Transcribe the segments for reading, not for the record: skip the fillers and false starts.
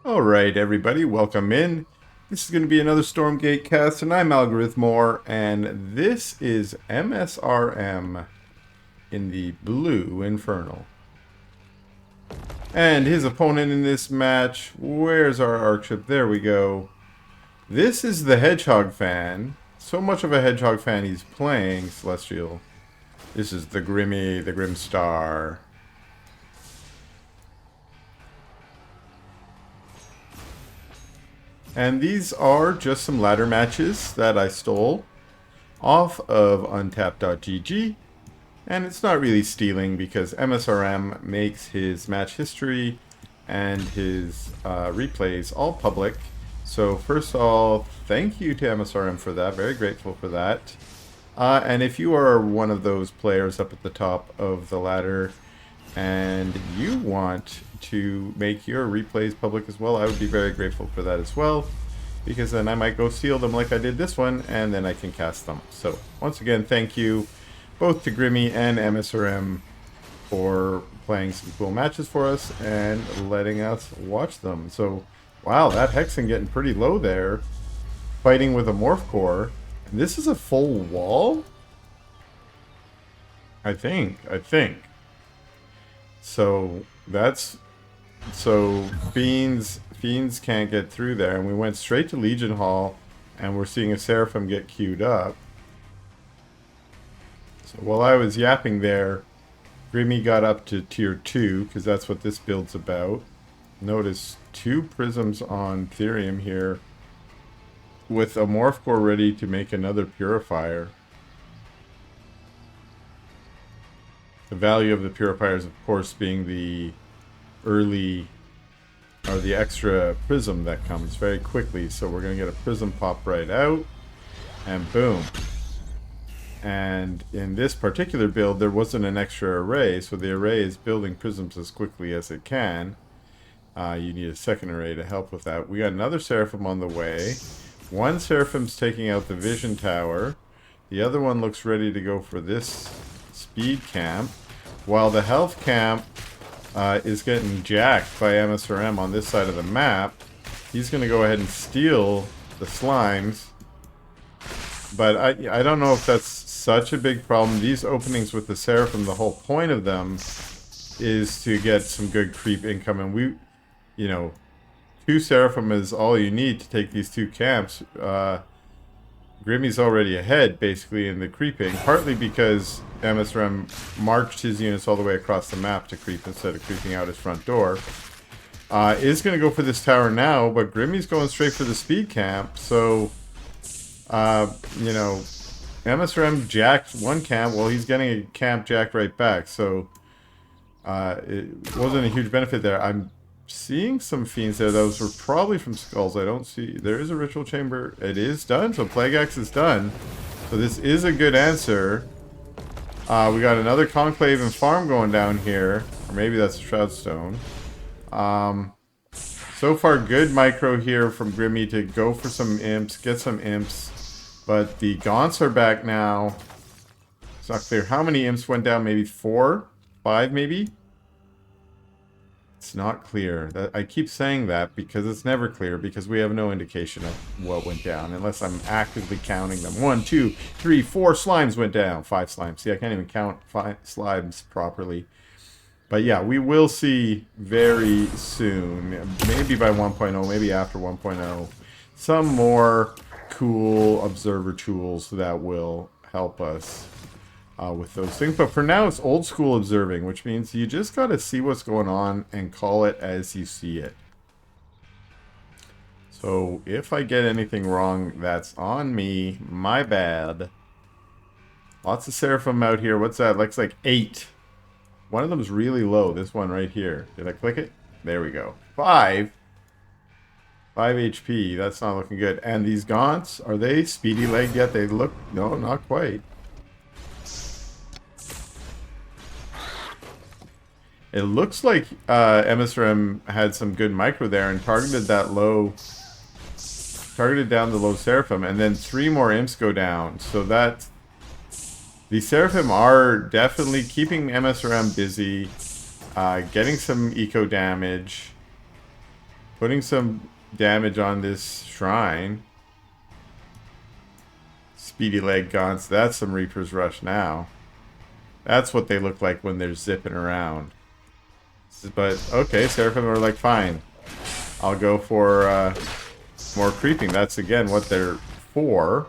Alright everybody, welcome in. This is going to be another Stormgate cast, and I'm Algorithmore, and this is msrm in the Blue Infernal. And his opponent in this match, where's our Archship? There we go. This is the Hedgehog fan. So much of a Hedgehog fan he's playing, Celestial. This is the Grimmy, the Grimstar. And these are just some ladder matches that I stole off of untap.gg. And it's not really stealing because msrm makes his match history and his replays all public. So first of all, thank you to msrm for that. Very grateful for that. And if you are one of those players up at the top of the ladder and you want to make your replays public as well, I would be very grateful for that as well, because then I might go steal them like I did this one, and then I can cast them. So once again, thank you both to Grimmy and msrm for playing some cool matches for us and letting us watch them. So wow, that Hexen getting pretty low there, fighting with a Morph Core. And this is a full wall? I think. So that's Fiends can't get through there, and we went straight to Legion Hall, and we're seeing a Seraphim get queued up. So while I was yapping there, Grimmy got up to tier 2, because that's what this build's about. Notice 2 prisms on Therium here, with a Morph Core ready to make another Purifier. The value of the Purifiers, of course, being the early, or the extra prism that comes very quickly. So we're going to get a prism pop right out, and boom. And in this particular build, there wasn't an extra array, so the array is building prisms as quickly as it can. You need a second array to help with that. We got another Seraphim on the way. One Seraphim's taking out the Vision Tower. The other one looks ready to go for this speed camp, while the health camp is getting jacked by msrm on this side of the map. He's going to go ahead and steal the slimes, but I don't know if that's such a big problem. These openings with the Seraphim, the whole point of them is to get some good creep income, and we, you know, 2 Seraphim is all you need to take these 2 camps. Grimmy's already ahead, basically, in the creeping, partly because msrm marched his units all the way across the map to creep instead of creeping out his front door. Is going to go for this tower now, but Grimmy's going straight for the speed camp, so, you know, msrm jacked one camp, well, he's getting a camp jacked right back, so it wasn't a huge benefit there. I'm seeing some fiends there. Those were probably from skulls. I don't see. There is a ritual chamber. It is done. So Plague Axe is done. So this is a good answer. We got another Conclave and Farm going down here. Or maybe that's a Shroudstone. So far, good micro here from Grimmy to go for some imps, get some imps. But the Gaunts are back now. It's not clear how many imps went down. Maybe 4? 5 maybe? It's not clear. I keep saying that because it's never clear, because we have no indication of what went down unless I'm actively counting them. 1, 2, 3, 4 slimes went down. 5 slimes. See, I can't even count 5 slimes properly. But yeah, we will see very soon, maybe by 1.0, maybe after 1.0, some more cool observer tools that will help us with those things. But for now, it's old school observing, which means you just got to see what's going on and call it as you see it. So if I get anything wrong, that's on me. My bad. Lots of Seraphim out here. What's that? Looks like 8. One of them is really low. This one right here. Did I click it? There we go. 5. 5 HP. That's not looking good. And these Gaunts, are they speedy legged yet? They look... No, not quite. It looks like msrm had some good micro there and targeted that low, targeted down the low Seraphim, and then 3 more imps go down. So that the Seraphim are definitely keeping msrm busy, getting some eco damage. Putting some damage on this shrine. Speedy leg gaunts. That's some Reaper's Rush now. That's what they look like when they're zipping around. But, okay, Seraphim are like, fine. I'll go for more creeping. That's, again, what they're for.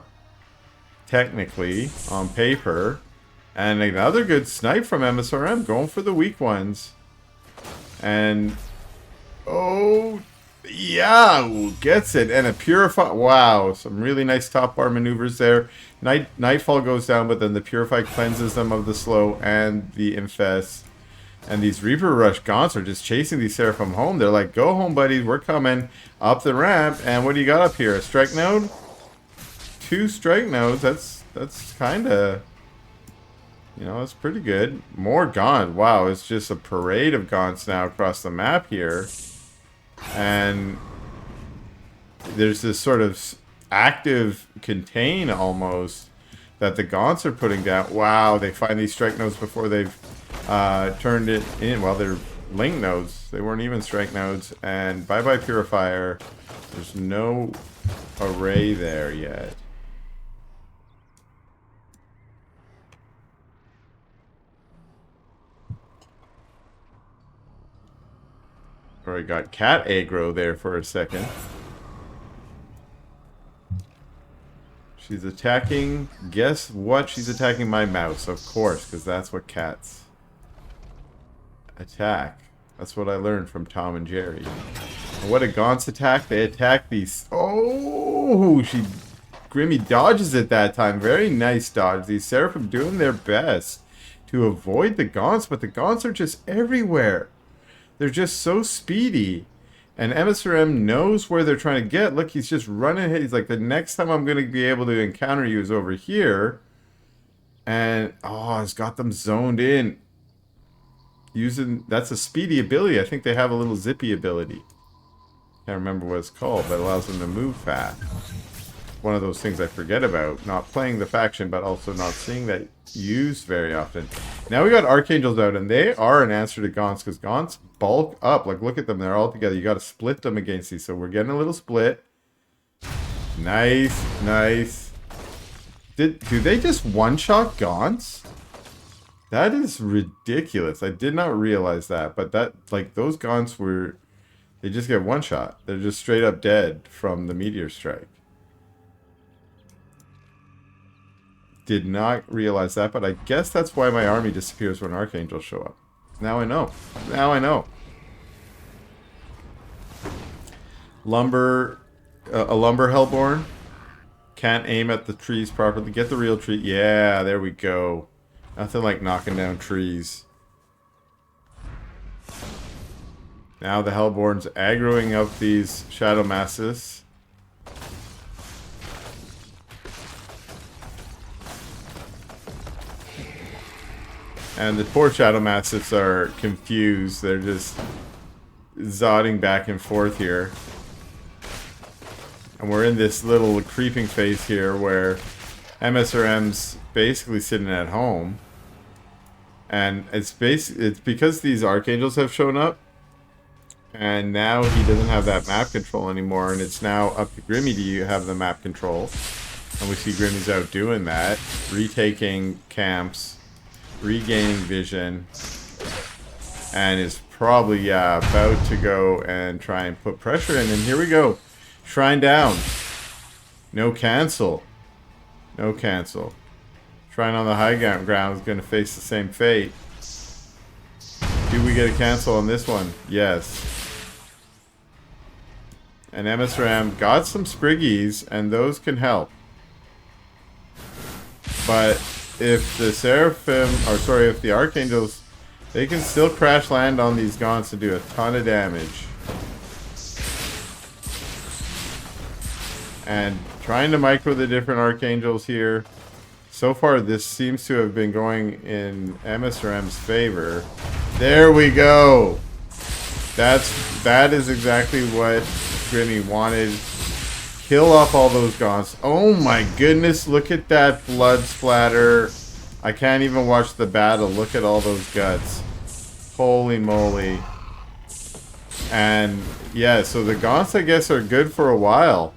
Technically, on paper. And another good snipe from msrm, going for the weak ones. And, oh, yeah, gets it. And a Purify. Wow, some really nice top bar maneuvers there. Nightfall goes down, but then the Purify cleanses them of the slow and the infest. And these Reaper Rush Gaunts are just chasing these Seraphim home. They're like, go home, buddies. We're coming up the ramp. And what do you got up here? A strike node? 2 strike nodes. That's kind of... You know, it's pretty good. More Gaunt. Wow, it's just a parade of Gaunts now across the map here. And there's this sort of active contain almost that the Gaunts are putting down. Wow, they find these strike nodes before they've turned it in. Well, they're link nodes. They weren't even strike nodes. And bye-bye Purifier. There's no array there yet. Or I got cat aggro there for a second. She's attacking... Guess what? She's attacking my mouse, of course, because that's what cats attack. That's what I learned from Tom and Jerry. And what do Gaunts attack? They attack these... Oh! Grimmy dodges it that time. Very nice dodge. These Seraphim doing their best to avoid the Gaunts, but the Gaunts are just everywhere. They're just so speedy. And msrm knows where they're trying to get. Look, he's just running ahead. He's like, the next time I'm going to be able to encounter you is over here. And, oh, it's got them zoned in. That's a speedy ability. I think they have a little zippy ability. Can't remember what it's called, but it allows them to move fast. One of those things I forget about. Not playing the faction, but also not seeing that used very often. Now we got Archangels out, and they are an answer to Gaunts, because Gaunts bulk up. Like, look at them. They're all together. You got to split them against these. So we're getting a little split. Nice, nice. Do they just one-shot Gaunts? That is ridiculous. I did not realize that. But that, like, those Gaunts were... They just get one-shot. They're just straight up dead from the Meteor Strike. Did not realize that, but I guess that's why my army disappears when Archangels show up. Now I know. Now I know. Lumber... a Lumber Hellborn. Can't aim at the trees properly. Get the real tree. Yeah, there we go. Nothing like knocking down trees. Now the Hellborn's aggroing up these Shadow Masses. And the poor Shadow Mastiffs are confused. They're just zodding back and forth here. And we're in this little creeping phase here where msrm's basically sitting at home. And it's because these Archangels have shown up. And now he doesn't have that map control anymore. And it's now up to Grimmy to have the map control. And we see Grimmy's out doing that. Retaking camps. Regaining vision, and is probably about to go and try and put pressure in. And here we go. Shrine down. No cancel. No cancel. Shrine on the high ground is going to face the same fate. Do we get a cancel on this one? Yes. And msrm got some Spriggies, and those can help. But if the Seraphim, or sorry, if the Archangels, they can still crash land on these Gaunts and do a ton of damage. And trying to micro the different Archangels here. So far, this seems to have been going in msrm's favor. There we go! That is exactly what Grimmy wanted. Kill off all those Gaunts. Oh my goodness, look at that blood splatter. I can't even watch the battle. Look at all those guts. Holy moly. And yeah, so the Gaunts, I guess, are good for a while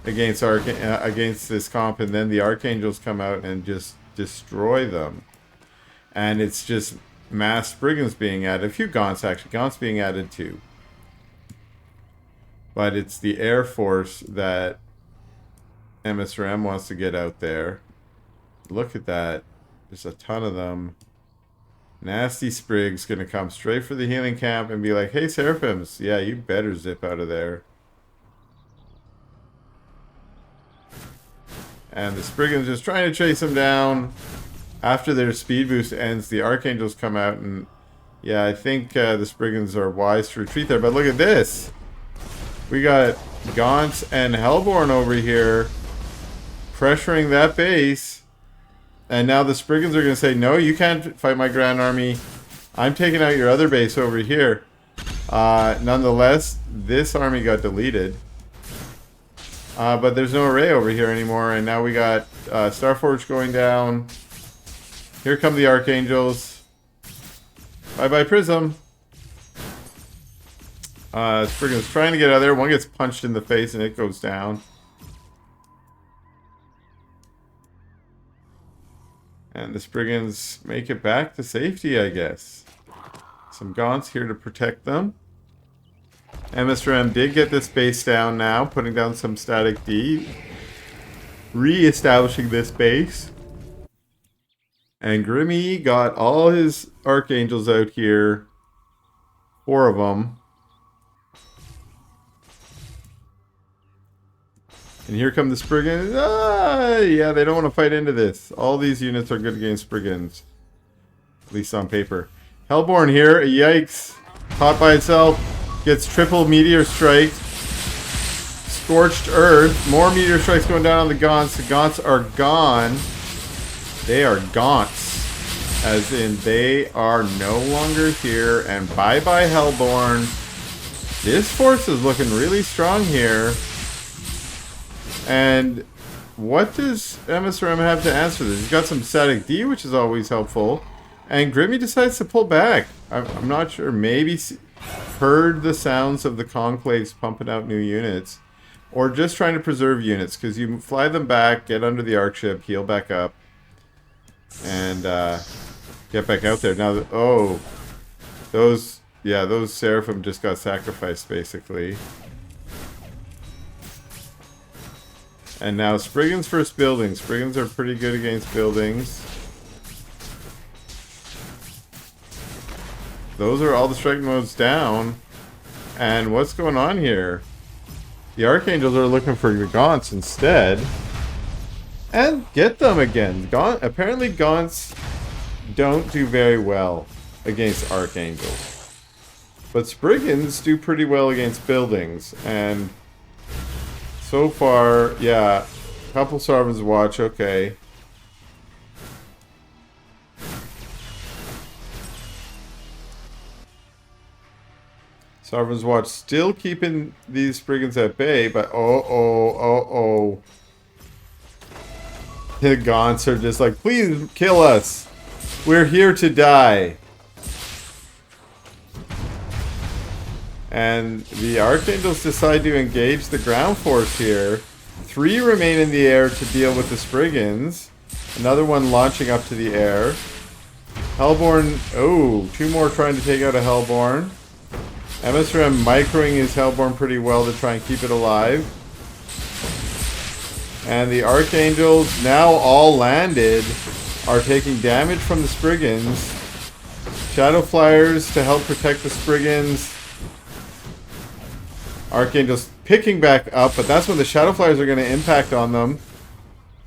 against against this comp, and then the Archangels come out and just destroy them. And it's just mass Spriggans being added. A few Gaunts, actually. Gaunts being added too. But it's the Air Force that msrm wants to get out there. Look at that. There's a ton of them. Nasty Sprig's gonna come straight for the healing camp and be like, hey, Seraphims, yeah, you better zip out of there. And the Spriggans just trying to chase them down. After their speed boost ends, the Archangels come out and... yeah, I think the Spriggans are wise to retreat there. But look at this. We got Gaunts and Hellborn over here pressuring that base. And now the Spriggans are going to say, no, you can't fight my Grand Army. I'm taking out your other base over here. Nonetheless, this army got deleted. But there's no array over here anymore. And now we got Starforge going down. Here come the Archangels. Bye-bye, Prism. Spriggans trying to get out of there. One gets punched in the face and it goes down. And the Spriggans make it back to safety, I guess. Some Gaunts here to protect them. msrm did get this base down now, putting down some static D. Re-establishing this base. And Grimmy got all his Archangels out here. 4 of them. And here come the Spriggans. Yeah, they don't want to fight into this. All these units are good against Spriggans. At least on paper. Hellborn here. Yikes. Caught by itself. Gets triple meteor strike. Scorched Earth. More meteor strikes going down on the Gaunts. The Gaunts are gone. They are Gaunts. As in, they are no longer here. And bye-bye, Hellborn. This force is looking really strong here. And what does msrm have to answer this? He's got some static D, which is always helpful. And Grimmy decides to pull back. I'm not sure. Maybe heard the sounds of the conclaves pumping out new units. Or just trying to preserve units. Because you fly them back, get under the arc ship, heal back up. And get back out there. Now, oh. Those Seraphim just got sacrificed, basically. And now Spriggans versus buildings. Spriggans are pretty good against buildings. Those are all the strike modes down. And what's going on here? The Archangels are looking for your Gaunts instead. And get them again. Apparently Gaunts don't do very well against Archangels. But Spriggans do pretty well against buildings. And so far, yeah, a couple Sovereign's Watch, okay. Sovereign's Watch still keeping these Spriggans at bay, but oh. The Gaunts are just like, please kill us. We're here to die. And the Archangels decide to engage the ground force here. 3 remain in the air to deal with the Spriggans. Another one launching up to the air. Hellborn, oh, 2 more trying to take out a Hellborn. msrm microing his Hellborn pretty well to try and keep it alive. And the Archangels, now all landed, are taking damage from the Spriggans. Shadow Flyers to help protect the Spriggans. Archangels picking back up, but that's when the Shadow Flyers are going to impact on them.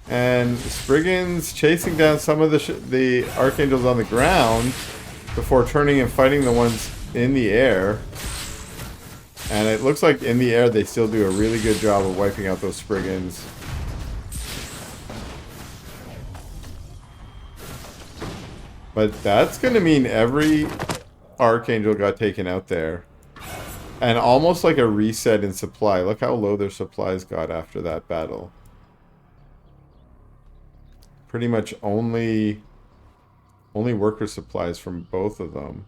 And Spriggans chasing down some of the Archangels on the ground before turning and fighting the ones in the air. And it looks like in the air they still do a really good job of wiping out those Spriggans. But that's going to mean every Archangel got taken out there. And almost like a reset in supply. Look how low their supplies got after that battle. Pretty much only worker supplies from both of them.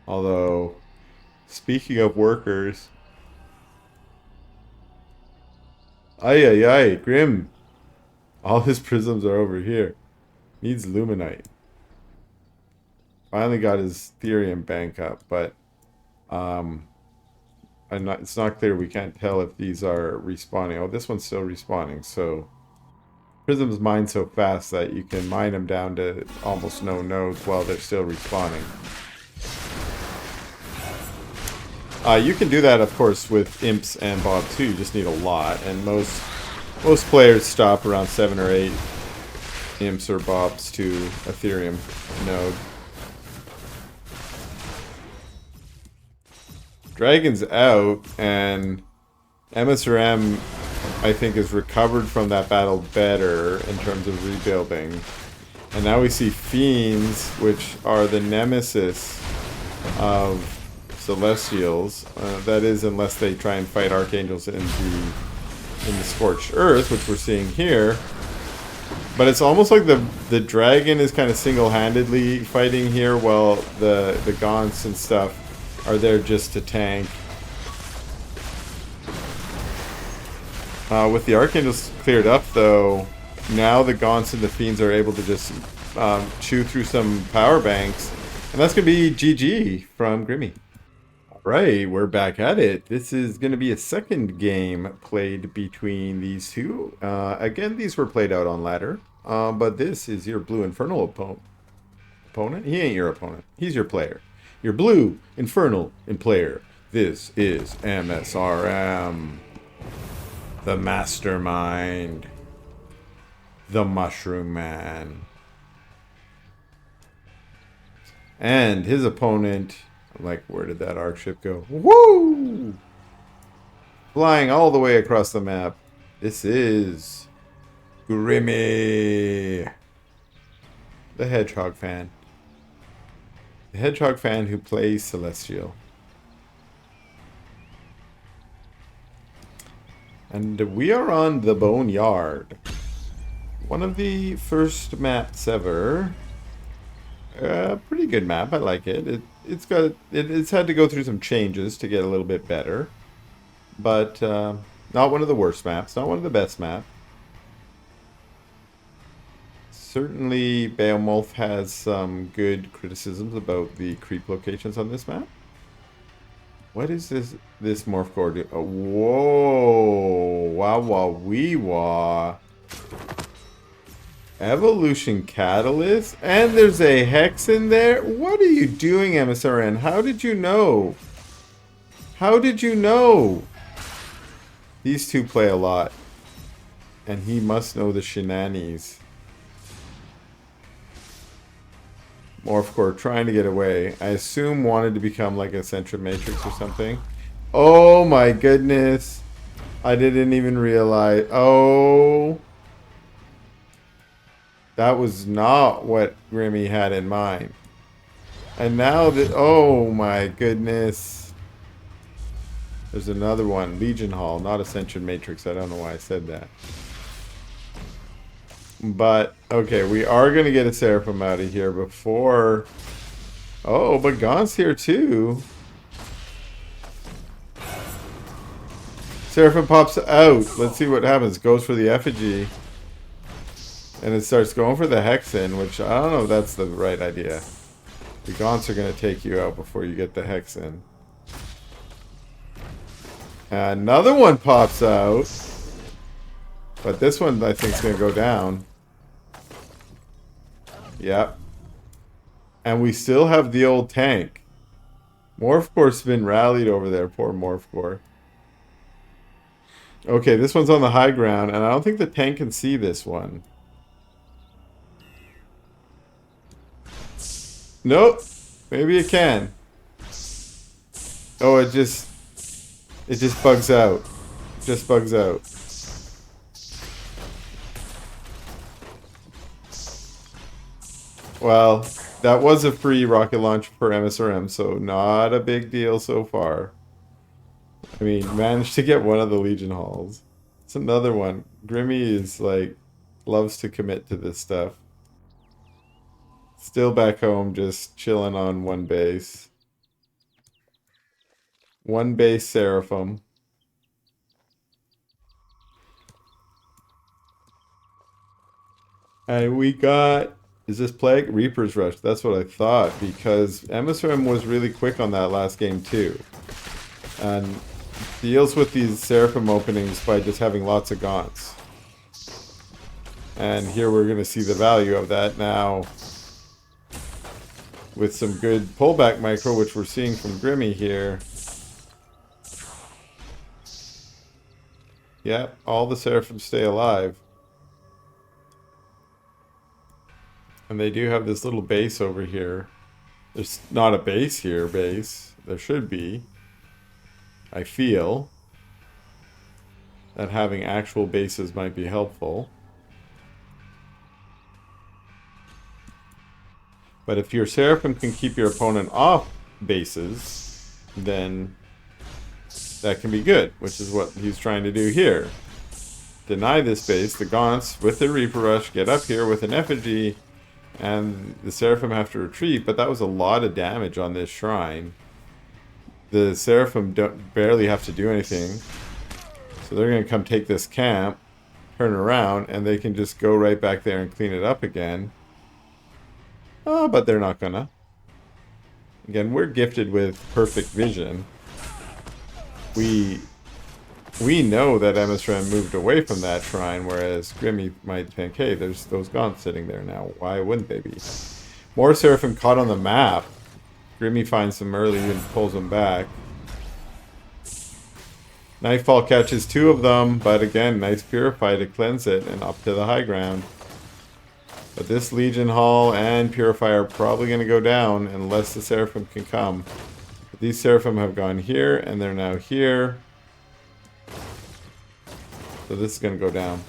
Although, speaking of workers, ay ay ay, Grim. All his prisms are over here. Needs Luminite. Finally got his Therium bank up, but um, it's not clear. We can't tell if these are respawning. Oh, this one's still respawning. So prisms mine so fast that you can mine them down to almost no nodes while they're still respawning. You can do that, of course, with imps and bob too. You just need a lot, and most players stop around 7 or 8 imps or bobs to Ethereum node. Dragon's out, and msrm, I think, is recovered from that battle better in terms of rebuilding. And now we see Fiends, which are the nemesis of Celestials. That is, unless they try and fight Archangels in the Scorched Earth, which we're seeing here. But it's almost like the dragon is kind of single-handedly fighting here, while the Gaunts and stuff are there just to tank. With the Archangels cleared up, though, now the Gaunts and the Fiends are able to just chew through some power banks. And that's going to be GG from Grimmy. Alright, we're back at it. This is going to be a second game played between these two. Again, these were played out on ladder. But this is your Blue Infernal opponent. He ain't your opponent. He's your player. Your Blue Infernal player. This is msrm. The Mastermind. The Mushroom Man. And his opponent... Like, where did that arc ship go? Woo! Flying all the way across the map. This is... Grimmy. The Hedgehog fan. The Hedgehog fan who plays Celestial. And we are on the Boneyard. One of the first maps ever. Pretty good map. I like it. It's had to go through some changes to get a little bit better. But not one of the worst maps. Not one of the best maps. Certainly, Beowulf has some good criticisms about the creep locations on this map. What is this morph core do? Oh, whoa! Wow, wow, wee wah! Evolution Catalyst? And there's a Hex in there? What are you doing, MSRN? How did you know? How did you know? These two play a lot. And he must know the shenanigans. Morph Core trying to get away. I assume wanted to become like a Central Matrix or something. Oh my goodness. I didn't even realize. Oh. That was not what Grimmy had in mind. And now that... Oh my goodness. There's another one. Legion Hall, not Ascension Matrix. I don't know why I said that. But, okay, we are going to get a Seraphim out of here before... Oh, but Gaunt's here too. Seraphim pops out. Let's see what happens. Goes for the effigy. And it starts going for the Hexen, which I don't know if that's the right idea. The Gaunts are going to take you out before you get the Hexen. Another one pops out. But this one, I think, is going to go down. Yep. And we still have the old tank. Morph Core's been rallied over there. Poor Morph Core. Okay, this one's on the high ground, and I don't think the tank can see this one. Nope. Maybe it can. Oh, it just bugs out. Just bugs out. Well, that was a free rocket launch for MSRM, so not a big deal so far. I mean, managed to get one of the Legion Halls. It's another one. Grimmy is like, loves to commit to this stuff. Still back home, just chilling on one base. One base Seraphim. And we got, is this Plague? Reaper's Rush. That's what I thought, because msrm was really quick on that last game too. And deals with these Seraphim openings by just having lots of gaunts. And here we're going to see the value of that now. With some good pullback micro, which we're seeing from Grimmy here. Yep, all the Seraphim stay alive. And they do have this little base over here. There's not a base here, There should be. I feel that having actual bases might be helpful. But if your Seraphim can keep your opponent off bases, then that can be good, which is what he's trying to do here. Deny this base, the Gaunts with the Reaper Rush get up here with an effigy, and the Seraphim have to retreat, but that was a lot of damage on this shrine. The Seraphim barely have to do anything, so they're going to come take this camp, turn around, and they can just go right back there and clean it up again. Oh, but they're not gonna. Again, we're gifted with perfect vision. We know that msrm moved away from that shrine, whereas Grimmy might think, hey, there's those Gaunts sitting there now. Why wouldn't they be? More Seraphim caught on the map. Grimmy finds them early and pulls them back. Nightfall catches 2 of them, but again, nice Purify to cleanse it and up to the high ground. But this Legion Hall and Purifier are probably going to go down unless the Seraphim can come. But these Seraphim have gone here, and they're now here. So this is going to go down.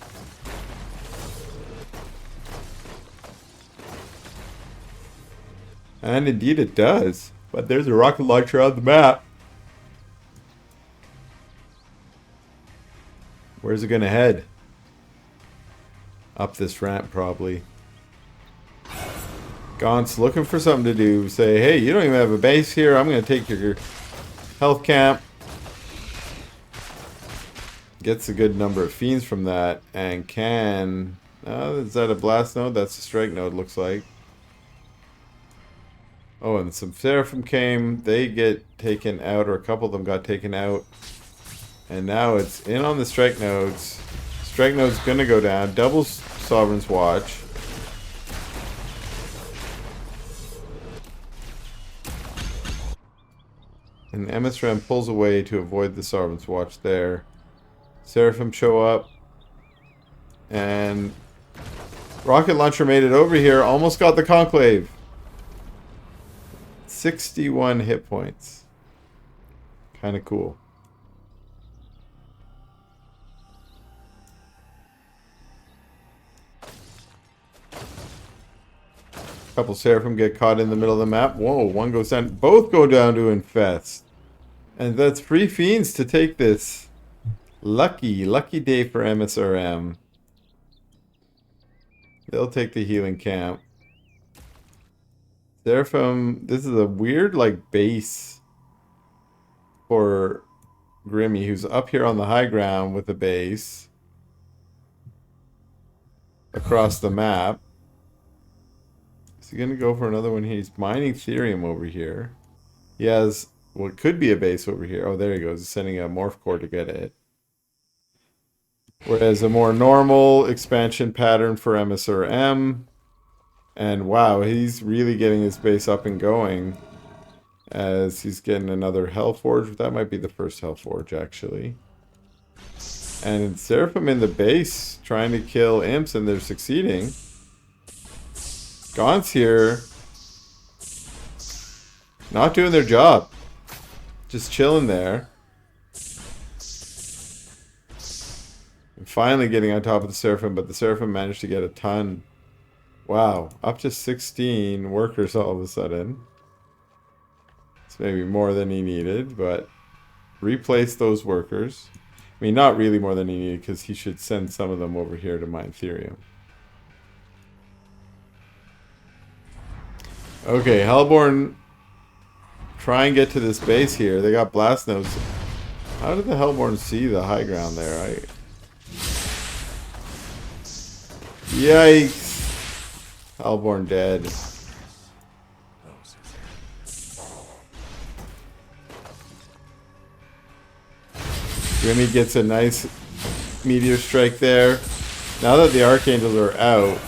And indeed it does. But there's a rocket launcher on the map. Where's it going to head? Up this ramp, probably. Gaunt's looking for something to do. Say, hey, you don't even have a base here. I'm going to take your health camp. Gets a good number of fiends from that. And can... is that a blast node? That's a strike node, looks like. Oh, and some Seraphim came. They get taken out, or a couple of them got taken out. And now it's in on the strike nodes. Strike node's going to go down. Double Sovereign's Watch. And msrm pulls away to avoid the Sovereign's Watch there. Seraphim show up. And rocket launcher made it over here. Almost got the Conclave. 61 hit points. Kind of cool. Couple Seraphim get caught in the middle of the map. Whoa, one goes down. Both go down to infest. And that's 3 fiends to take this. Lucky day for msrm. They'll take the healing camp. Seraphim, this is a weird like base for Grimmy, who's up here on the high ground with a base across the map. Is he gonna go for another one? He's mining Therium over here. He has what could be a base over here. Oh, there he goes. He's sending a morph core to get it. Whereas a more normal expansion pattern for msrm. And wow, he's really getting his base up and going as he's getting another Hellforge. That might be the first Hellforge, actually. And Seraphim in the base trying to kill imps, and they're succeeding. Gaunt's here. Not doing their job. Just chilling there. And finally getting on top of the Seraphim, but the Seraphim managed to get a ton. Wow, up to 16 workers all of a sudden. It's maybe more than he needed, but replace those workers. I mean, not really more than he needed, because he should send some of them over here to mine Therium. Okay, Hellborn try and get to this base here. They got blast nodes. How did the Hellborn see the high ground there? Yikes. Hellborn dead. Grimmy gets a nice meteor strike there. Now that the Archangels are out,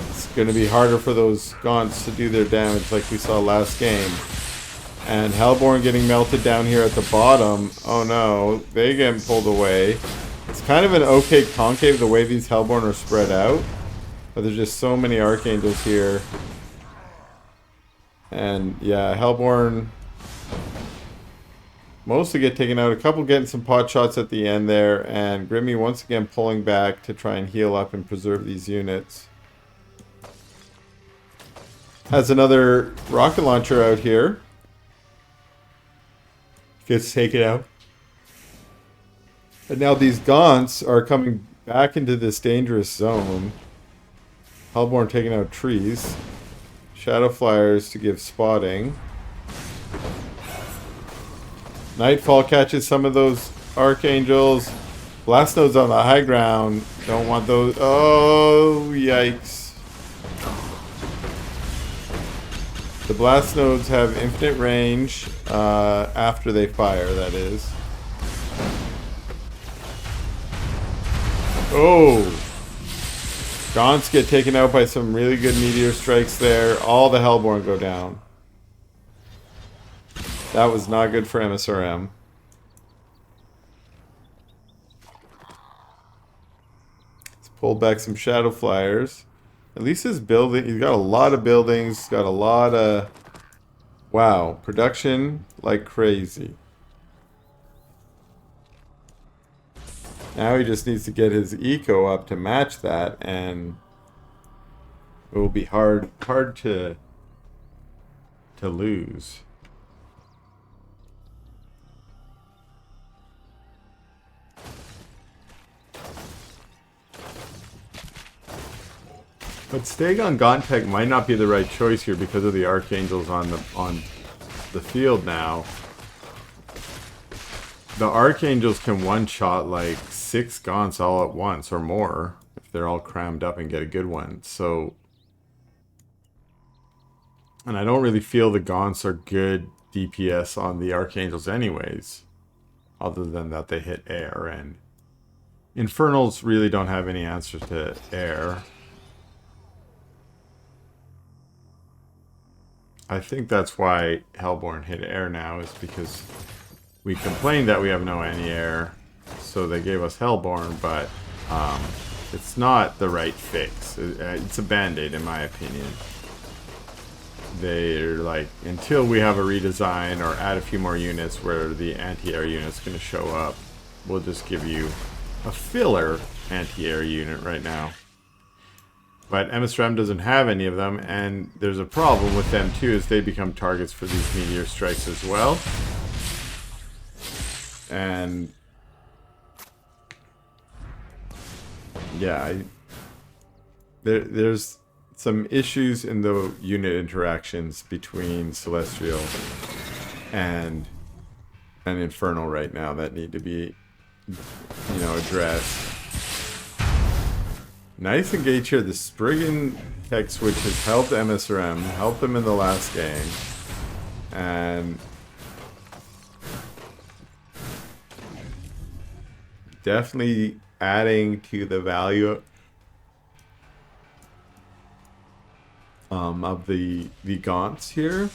it's going to be harder for those Gaunts to do their damage like we saw last game. And Hellborn getting melted down here at the bottom. Oh no, they get pulled away. It's kind of an okay concave the way these Hellborn are spread out. But there's just so many Archangels here. And yeah, Hellborn mostly get taken out. A couple getting some pot shots at the end there. And Grimmy once again pulling back to try and heal up and preserve these units. Has another rocket launcher out here. Gets taken out. And now these Gaunts are coming back into this dangerous zone. Hellborn taking out trees. Shadow Flyers to give spotting. Nightfall catches some of those Archangels. Blast nodes on the high ground. Don't want those. Oh, yikes. The blast nodes have infinite range after they fire, that is. Oh! Gaunts get taken out by some really good meteor strikes there. All the Hellborn go down. That was not good for msrm. Let's pull back some Shadow Flyers. At least his building, he's got a lot of buildings, he's got a lot of... Wow, production like crazy. Now he just needs to get his eco up to match that, and it will be hard to lose. But staying on Gauntech might not be the right choice here because of the Archangels on the field now. The Archangels can one-shot like 6 Gaunts all at once or more if they're all crammed up and get a good one. So, and I don't really feel the Gaunts are good DPS on the Archangels anyways, other than that they hit air, and Infernals really don't have any answers to air. I think that's why Hellborn hit air now, is because we complained that we have no anti-air, so they gave us Hellborn, but it's not the right fix. It's a band-aid in my opinion. They're like, until we have a redesign or add a few more units where the anti-air unit's going to show up, we'll just give you a filler anti-air unit right now. But msrm doesn't have any of them, and there's a problem with them too, is they become targets for these meteor strikes as well. And yeah, there's some issues in the unit interactions between Celestial and Infernal right now that need to be, you know, addressed. Nice engage here. The Spriggan tech switch has helped msrm, helped them in the last game, and definitely adding to the value of the Gaunts here.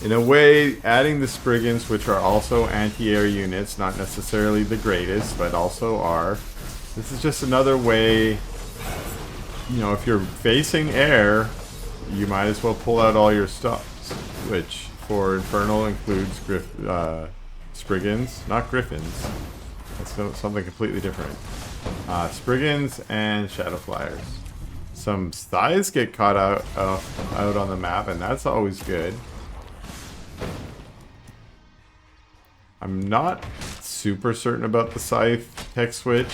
In a way, adding the Spriggans, which are also anti-air units, not necessarily the greatest, but also are. This is just another way, you know, if you're facing air, you might as well pull out all your stuff, which for Infernal includes Spriggans, not Griffins. That's something completely different. Spriggans and Shadow Flyers. Some Scythes get caught out on the map, and that's always good. I'm not super certain about the Scythe tech switch.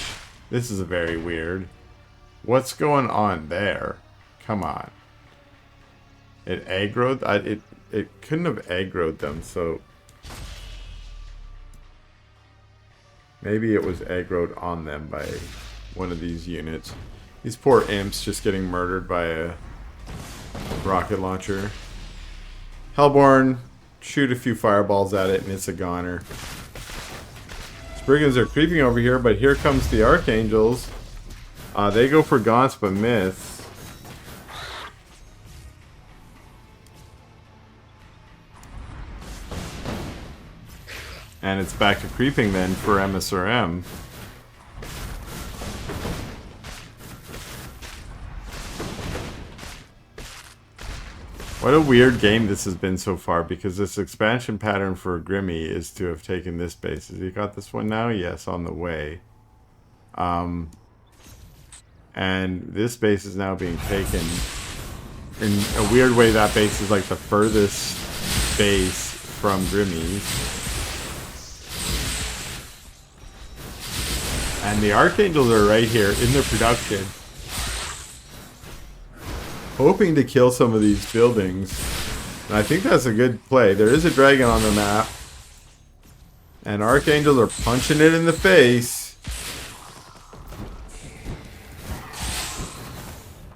This is very weird. What's going on there? Come on. It aggroed? It couldn't have aggroed them, so... Maybe it was aggroed on them by one of these units. These poor imps just getting murdered by a rocket launcher. Hellborn, shoot a few fireballs at it and it's a goner. Spriggans are creeping over here, but here comes the Archangels. They go for gaunts but miss. And it's back to creeping then for msrm. What a weird game this has been so far, because this expansion pattern for Grimmy is to have taken this base. Has he got this one now? Yes, on the way. And this base is now being taken. In a weird way, that base is like the furthest base from Grimmy. And the Archangels are right here in the production, hoping to kill some of these buildings. And I think that's a good play. There is a dragon on the map. And Archangels are punching it in the face.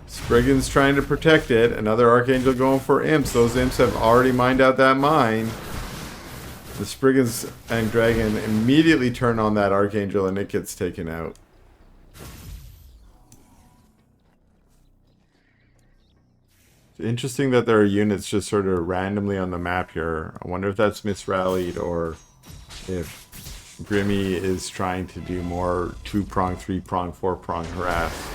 Spriggan's trying to protect it. Another Archangel going for imps. Those imps have already mined out that mine. The Spriggans and Dragon immediately turn on that Archangel and it gets taken out. It's interesting that there are units just sort of randomly on the map here. I wonder if that's misrallied or if Grimmy is trying to do more 2-prong, 3-prong, 4-prong harass.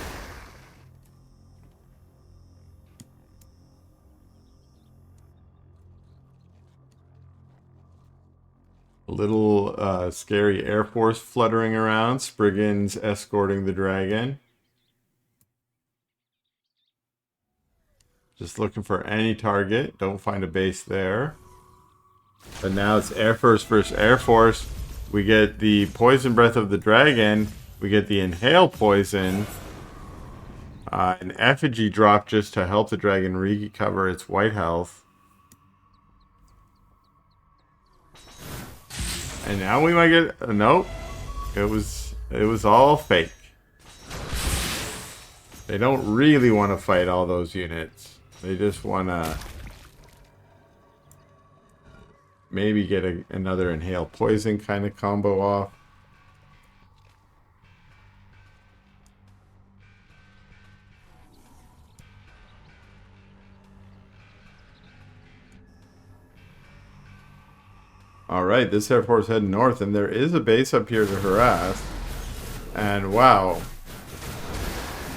A little scary Air Force fluttering around. Spriggans escorting the dragon. Just looking for any target. Don't find a base there. But now it's Air Force versus Air Force. We get the Poison Breath of the Dragon. We get the Inhale Poison. An effigy drop just to help the dragon recover its white health. And now we might get... nope. It was all fake. They don't really want to fight all those units. They just want to maybe get another Inhale Poison kind of combo off. Alright, this Air Force heading north, and there is a base up here to harass. And wow.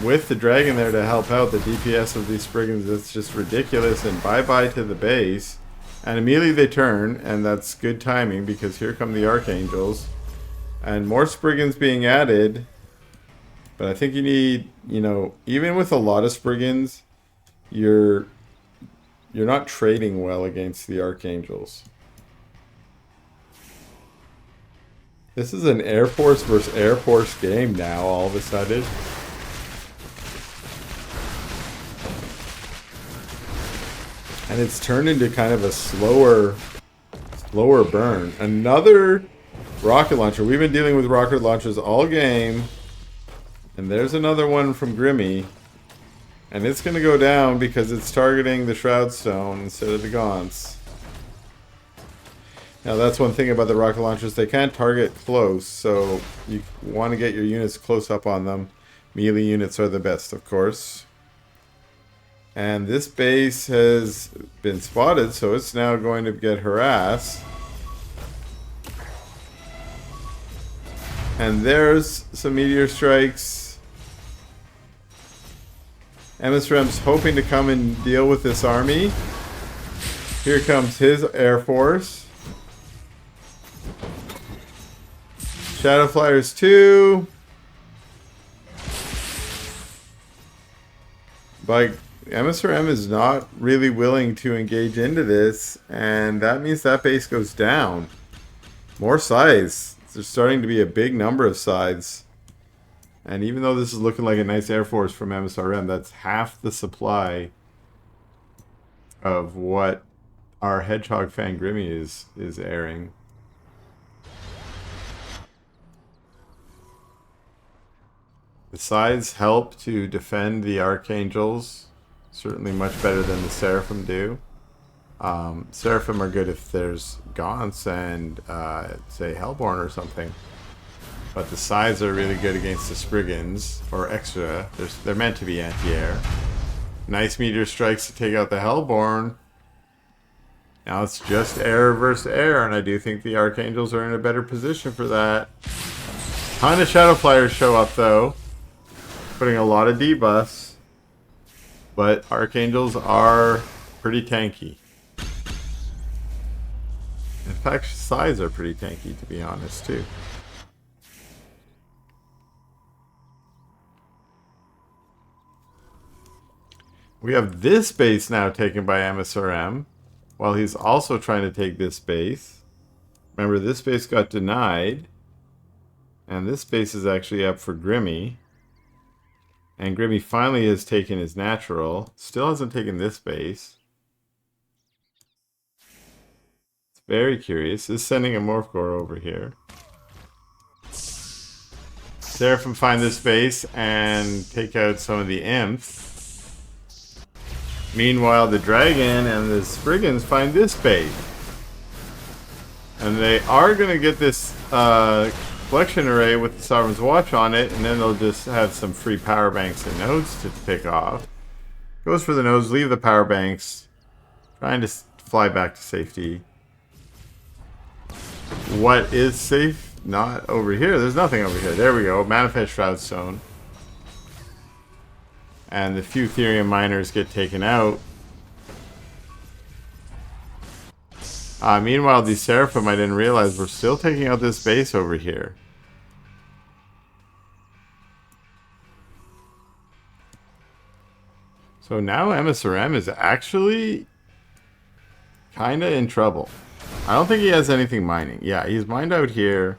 With the dragon there to help out, the DPS of these Spriggans, it's just ridiculous. And bye-bye to the base. And immediately they turn, and that's good timing because here come the Archangels. And more Spriggans being added. But I think you need, you know, even with a lot of Spriggans, you're not trading well against the Archangels. This is an Air Force versus Air Force game now, all of a sudden. And it's turned into kind of a slower burn. Another rocket launcher. We've been dealing with rocket launchers all game. And there's another one from Grimmy. And it's going to go down because it's targeting the Shroud Stone instead of the Gaunts. Now that's one thing about the rocket launchers. They can't target close. So you want to get your units close up on them. Melee units are the best, of course. And this base has been spotted, so it's now going to get harassed. And there's some meteor strikes. msrm's hoping to come and deal with this army. Here comes his Air Force. Shadow Flyers 2. But msrm is not really willing to engage into this, and that means that base goes down. More sides. There's starting to be a big number of sides. And even though this is looking like a nice Air Force from MSRM, that's half the supply of what our Hedgehog fan Grimmy is airing. The sides help to defend the Archangels. Certainly much better than the Seraphim do. Seraphim are good if there's Gaunts and, say, Hellborn or something. But the sides are really good against the Spriggans, or extra. They're meant to be anti-air. Nice meteor strikes to take out the Hellborn. Now it's just air versus air, and I do think the Archangels are in a better position for that. Ton of Shadow Flyers show up, though. Putting a lot of debuffs. But Archangels are pretty tanky. In fact, sides are pretty tanky, to be honest, too. We have this base now taken by msrm, while he's also trying to take this base. Remember, this base got denied, and this base is actually up for Grimmy. And Grimmy finally has taken his natural. Still hasn't taken this base. It's very curious. Is sending a Morph Core over here. Seraphim find this base and take out some of the imps. Meanwhile, the dragon and the Spriggans find this base. And they are going to get this collection array with the Sovereign's Watch on it, and then they'll just have some free power banks and nodes to pick off. Goes for the nodes, leave the power banks, trying to fly back to safety. What is safe? Not over here. There's nothing over here. There we go. Manifest Shroud Stone. And the few Therium miners get taken out. Meanwhile, the Seraphim, I didn't realize, we're still taking out this base over here. So now MSRM is actually kind of in trouble. I don't think he has anything mining. Yeah, he's mined out here.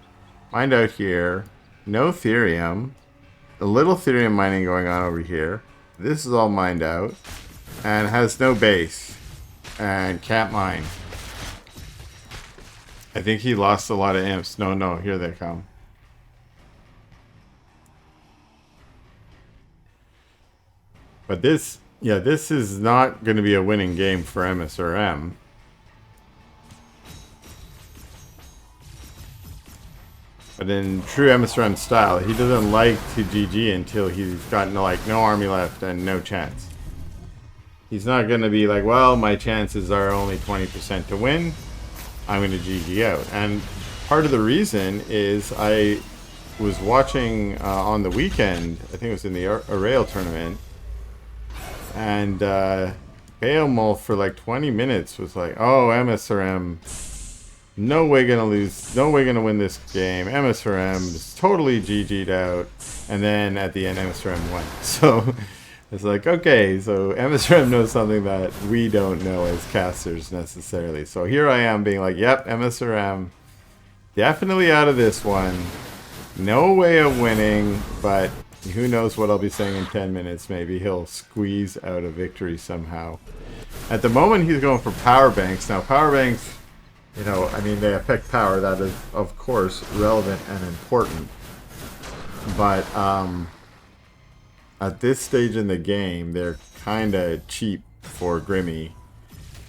Mined out here. No Therium. A little Therium mining going on over here. This is all mined out. And has no base. And can't mine. I think he lost a lot of imps. No, here they come. But this, yeah, this is not going to be a winning game for MSRM. But in true MSRM style, he doesn't like to GG until he's got no army left and no chance. He's not going to be like, well, my chances are only 20% to win. I'm going to GG out. And part of the reason is I was watching on the weekend, I think it was in the Arail tournament, and Beowulf for like 20 minutes was like, oh, MSRM, no way gonna lose, no way gonna win this game. MSRM is totally GG'd out. And then at the end, MSRM won. So it's like, okay, so MSRM knows something that we don't know as casters necessarily. So here I am being like, yep, MSRM definitely out of this one. No way of winning, but who knows what I'll be saying in 10 minutes. Maybe he'll squeeze out a victory somehow. At the moment, he's going for power banks. Now, power banks, you know, I mean, they affect power. That is, of course, relevant and important. But at this stage in the game, they're kind of cheap for Grimmy.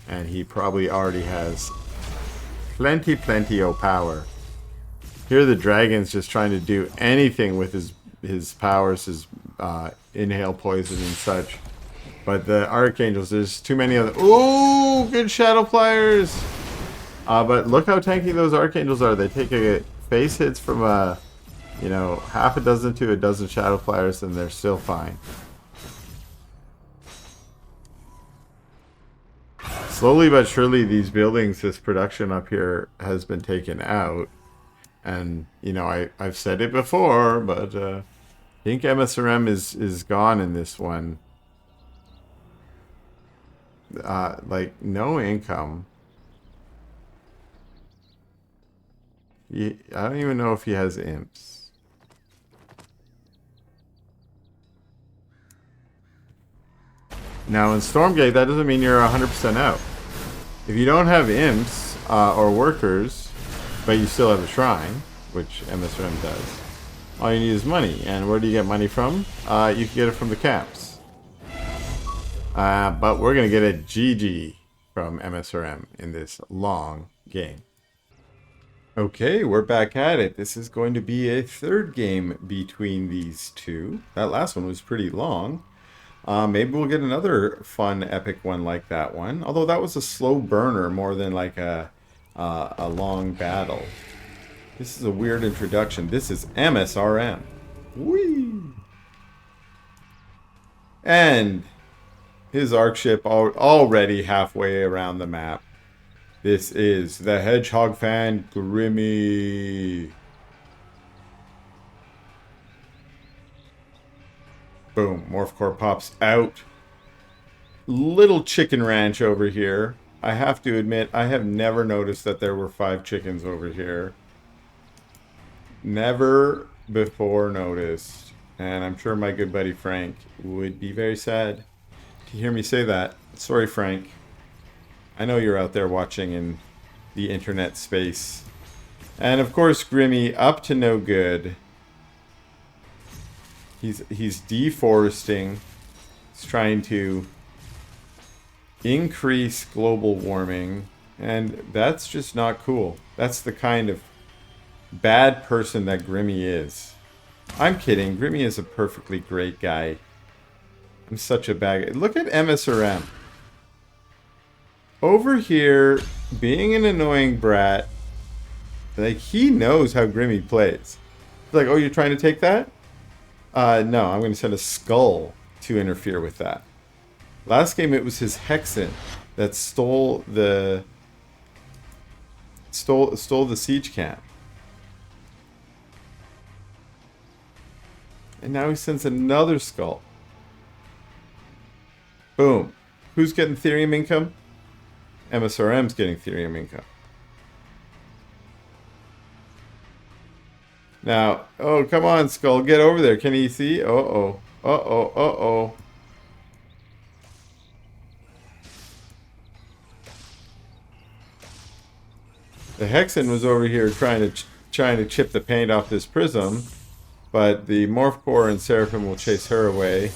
And he probably already has plenty of power. Here the dragon's just trying to do anything with his powers, his inhale poison and such. But the Archangels, there's too many of them. Ooh, good Shadow Flyers! But look how tanky those Archangels are. They take a face hits from you know, half a dozen to a dozen Shadow Flyers, and they're still fine. Slowly but surely, these buildings, this production up here has been taken out. And, you know, I've said it before, but I think MSRM is gone in this one. Like, no income. I don't even know if he has imps. Now in Stormgate, that doesn't mean you're 100% out. If you don't have imps or workers, but you still have a shrine, which msrm does, all you need is money. And where do you get money from? You can get it from the caps. But we're going to get a GG from msrm in this long game. Okay, we're back at it. This is going to be a third game between these two. That last one was pretty long. Maybe we'll get another fun, epic one like that one. Although that was a slow burner more than like a long battle. This is a weird introduction. This is msrm. Whee! And his arc ship already halfway around the map. This is the Hedgehog fan Grimmy. Boom. Morph Core pops out. Little chicken ranch over here. I have to admit, I have never noticed that there were 5 chickens over here. Never before noticed. And I'm sure my good buddy Frank would be very sad to hear me say that. Sorry, Frank. I know you're out there watching in the internet space. And of course, Grimmy, up to no good. He's deforesting. He's trying to increase global warming. And that's just not cool. That's the kind of bad person that Grimmy is. I'm kidding. Grimmy is a perfectly great guy. I'm such a bad guy. Look at msrm. Over here, being an annoying brat, like, he knows how Grimmy plays. He's like, oh, you're trying to take that? No, I'm going to send a skull to interfere with that. Last game, it was his Hexen that stole the siege camp. And now he sends another skull. Boom. Who's getting Therium income? msrm's getting Therium income. Now, oh, come on, Skull, get over there. Can he see? Uh-oh. Uh-oh. Uh-oh. The Hexen was over here trying to chip the paint off this prism, but the Morph Core and Seraphim will chase her away.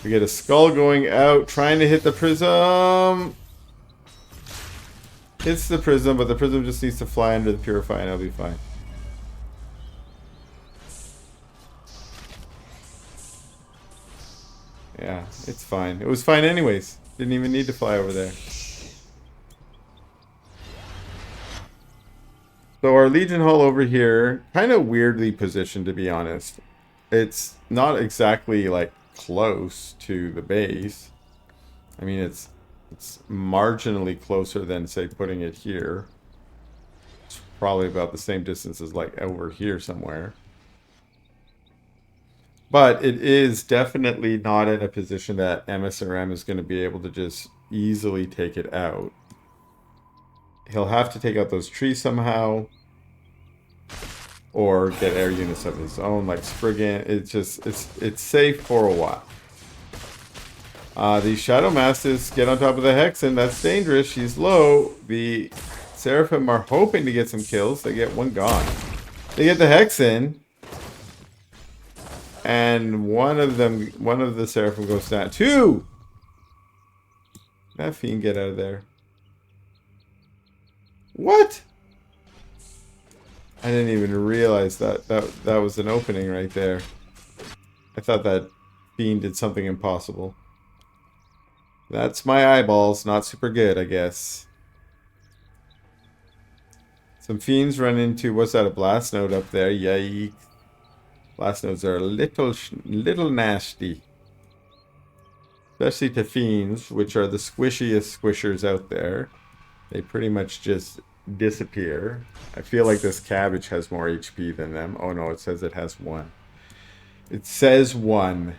We get a Skull going out, trying to hit the prism. Hits the prism, but the prism just needs to fly under the Purify and I'll be fine. Yeah, it's fine. It was fine anyways. Didn't even need to fly over there. So our Legion Hall over here, kind of weirdly positioned, to be honest. It's not exactly like close to the base. I mean, it's marginally closer than, say, putting it here. It's probably about the same distance as like over here somewhere. But it is definitely not in a position that msrm is going to be able to just easily take it out. He'll have to take out those trees somehow. Or get air units of his own, like Spriggan. It's safe for a while. The Shadow Masters get on top of the Hexen. That's dangerous. She's low. The Seraphim are hoping to get some kills. They get one gone. They get the Hexen. And one of the Seraphim goes down. 2! That Fiend, get out of there. What? I didn't even realize that was an opening right there. I thought that Fiend did something impossible. That's my eyeballs. Not super good, I guess. Some Fiends run into... What's that? A Blast Node up there. Yikes. Blast Nodes are a little nasty. Especially to Fiends, which are the squishiest squishers out there. They pretty much just disappear. I feel like this cabbage has more HP than them. Oh no, it says it has 1. It says 1.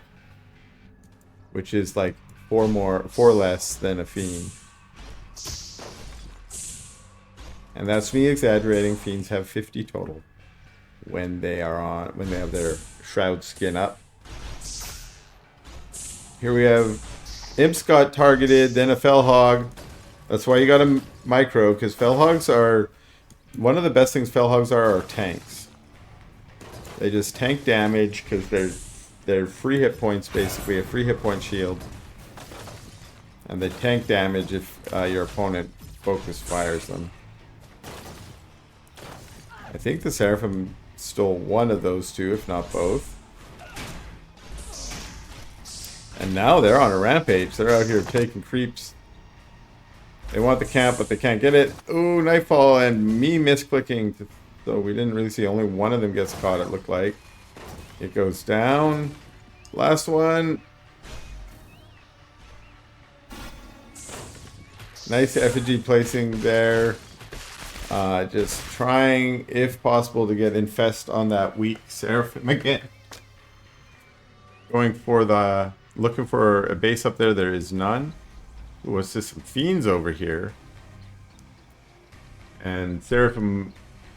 Which is like 4 less than a Fiend. And that's me exaggerating. Fiends have 50 total when they have their Shroud skin up. Here we have Imps got targeted, then a Fellhog. That's why you got a micro, because Fellhogs are... One of the best things Fellhogs are tanks. They just tank damage, because they're free hit points, basically. A free hit point shield. And they tank damage if your opponent focus fires them. I think the Seraphim stole one of those two, if not both. And now they're on a rampage. They're out here taking creeps. They want the camp, but they can't get it. Ooh, Nightfall and me misclicking. So we didn't really see. Only one of them gets caught, it looked like. It goes down. Last one. Nice effigy placing there. Just trying, if possible, to get Infest on that weak Seraphim again. Going for the... Looking for a base up there. There is none. Ooh, what's this? Some Fiends over here. And Seraphim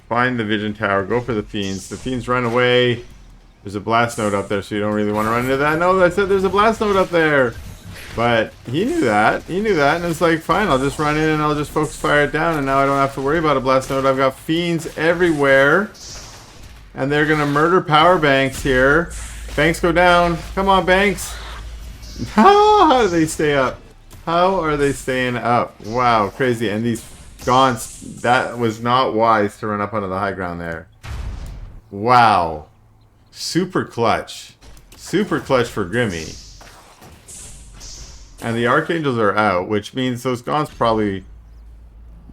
find the Vision Tower. Go for the Fiends. The Fiends run away. There's a Blast Node up there, so you don't really want to run into that. No, I said there's a Blast Node up there. But he knew that. He knew that. And it's like, fine, I'll just run in and I'll just focus fire it down. And now I don't have to worry about a Blast Node. I've got Fiends everywhere. And they're going to murder Power Banks here. Banks go down. Come on, Banks. How do they stay up? How are they staying up? Wow, crazy. And these Gaunts, that was not wise to run up onto the high ground there. Wow. Super clutch. Super clutch for Grimmy. And the Archangels are out, which means those Gaunts probably...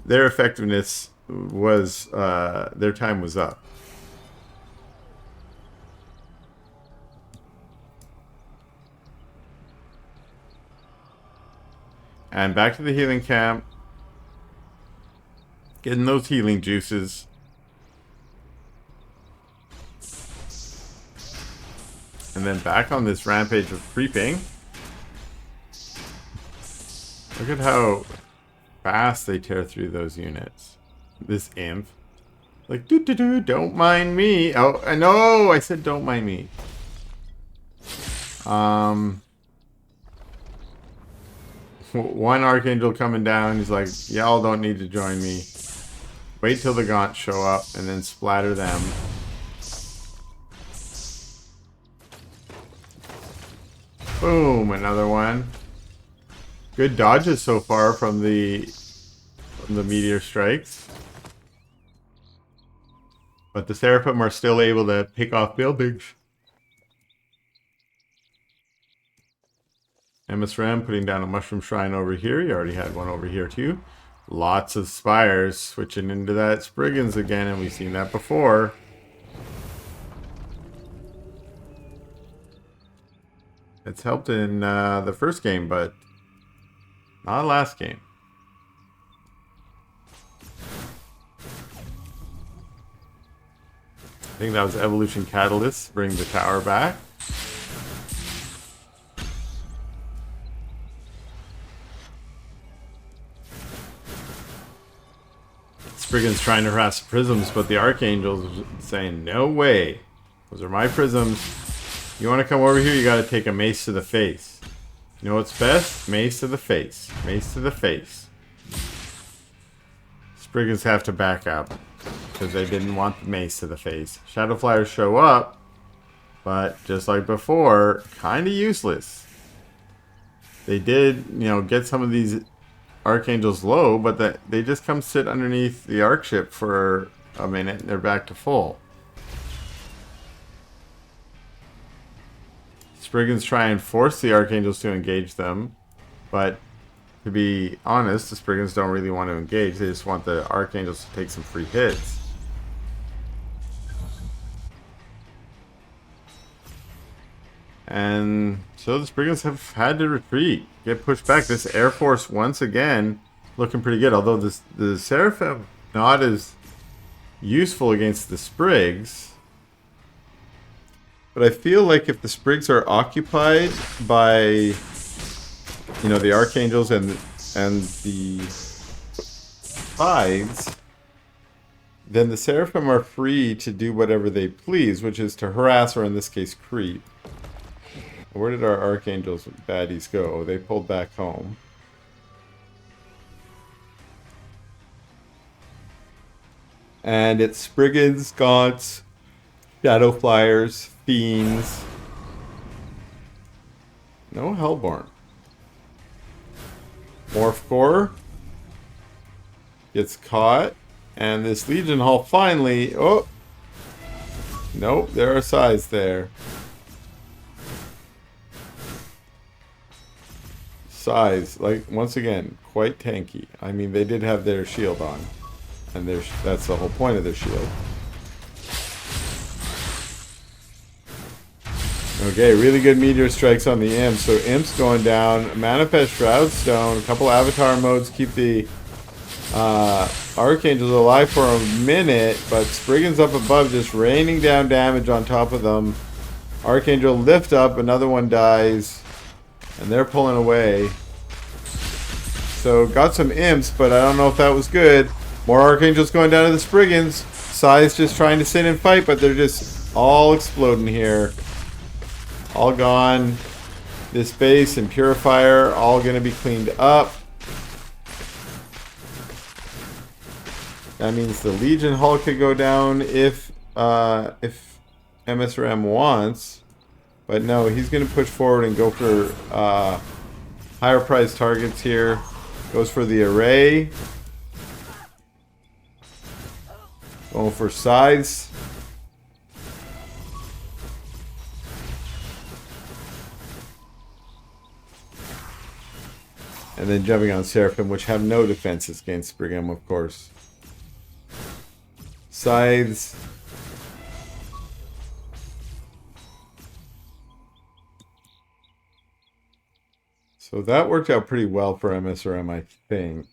Their effectiveness was... their time was up. And back to the healing camp. Getting those healing juices. And then back on this rampage of creeping. Look at how fast they tear through those units. This imp. Like, don't mind me. Oh, I know, I said don't mind me. One Archangel coming down, he's like, y'all don't need to join me. Wait till the Gaunts show up and then splatter them. Boom, another one. Good dodges so far from the meteor strikes. But the Seraphim are still able to pick off buildings. msrm putting down a mushroom shrine over here. You already had one over here too. Lots of spires switching into that Spriggans again, and we've seen that before. It's helped in the first game, but not last game. I think that was Evolution Catalyst. Bring the tower back. Spriggans trying to harass the prisms, but the Archangels saying, no way. Those are my prisms. You want to come over here, you got to take a mace to the face. You know what's best? Mace to the face. Mace to the face. Spriggans have to back up because they didn't want the mace to the face. Shadow Flyers show up, but just like before, kind of useless. They did, you know, get some of these Archangels low, but that they just come sit underneath the Arc ship for a minute and they're back to full. Spriggans try and force the Archangels to engage them, but to be honest, the Spriggans don't really want to engage. They just want the Archangels to take some free hits. And so the Spriggans have had to retreat, get pushed back. This Air Force once again looking pretty good, although the Seraphim not as useful against the Sprigs. But I feel like if the Sprigs are occupied by, you know, the Archangels and the Tides, then the Seraphim are free to do whatever they please, which is to harass, or in this case, creep. Where did our Archangels baddies go? Oh, they pulled back home. And it's Spriggans, Gaunts, Shadow Flyers, Fiends. No Hellborn. Morph Core gets caught. And this Legion Hall finally... Oh! Nope, there are sides there. Size, like, once again, quite tanky. I mean, they did have their shield on. And that's the whole point of their shield. Okay, really good meteor strikes on the imps. So imps going down. Manifest Shroud Stone. A couple avatar modes keep the Archangels alive for a minute. But Spriggan's up above just raining down damage on top of them. Archangel lift up. Another one dies. And they're pulling away. So got some imps, but I don't know if that was good. More Archangels going down to the Spriggans. Sai's just trying to sit and fight, but they're just all exploding here. All gone. This base and Purifier all going to be cleaned up. That means the Legion Hull could go down if msrm wants. But no, he's going to push forward and go for higher price targets here. Goes for the array. Going for sides. And then jumping on Seraphim, which have no defenses against Brigham, of course. Scythes. So that worked out pretty well for msrm, I think.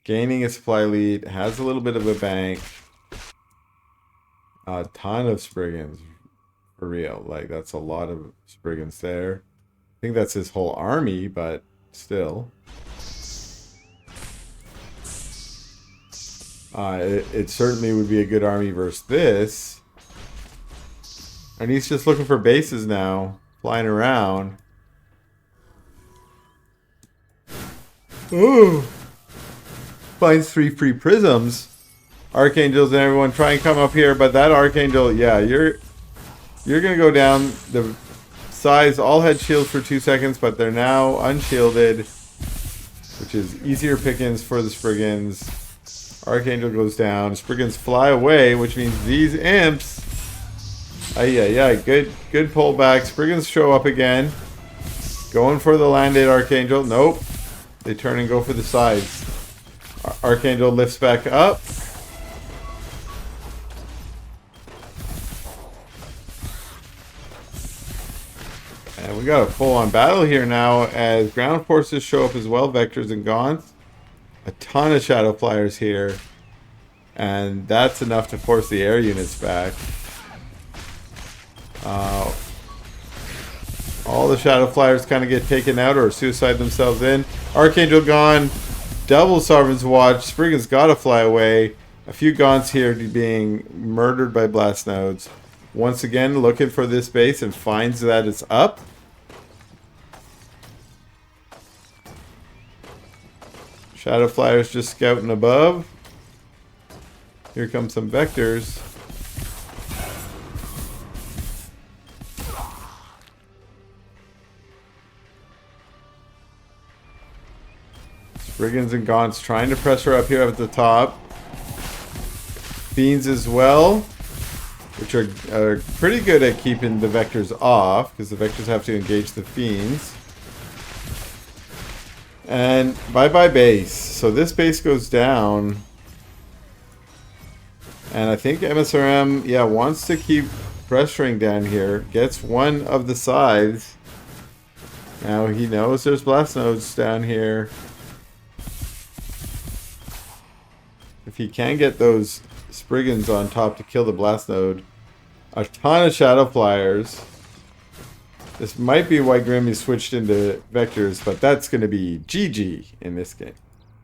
Gaining a supply lead, has a little bit of a bank. A ton of Spriggans, for real. Like, that's a lot of Spriggans there. I think that's his whole army, but still. It certainly would be a good army versus this. And he's just looking for bases now, flying around. Ooh! Finds 3 free prisms. Archangels and everyone try and come up here, but that Archangel, yeah, you're gonna go down. The size all had shields for 2 seconds, but they're now unshielded, which is easier pickings for the Spriggans. Archangel goes down. Spriggans fly away, which means these imps. Good pullback. Spriggans show up again, going for the landed Archangel. Nope, they turn and go for the sides. Archangel lifts back up. And we got a full-on battle here now as ground forces show up as well, Vectors and Gaunts. A ton of Shadow Flyers here. And that's enough to force the air units back. All the Shadow Flyers kind of get taken out or suicide themselves in. Archangel gone. Double Sovereign's Watch. Spriggan's got to fly away. A few Gaunts here being murdered by Blast Nodes. Once again, looking for this base and finds that it's up. Shadow Flyers just scouting above. Here come some Vectors. Spriggans and Gaunts trying to pressure up here at the top. Fiends as well, which are pretty good at keeping the Vectors off, because the Vectors have to engage the Fiends. And bye-bye base. So this base goes down. And I think msrm, yeah, wants to keep pressuring down here. Gets one of the sides. Now he knows there's Blast Nodes down here. If he can get those Spriggans on top to kill the Blast Node. A ton of Shadow Flyers. This might be why Grimmy switched into Vectors, but that's going to be GG in this game.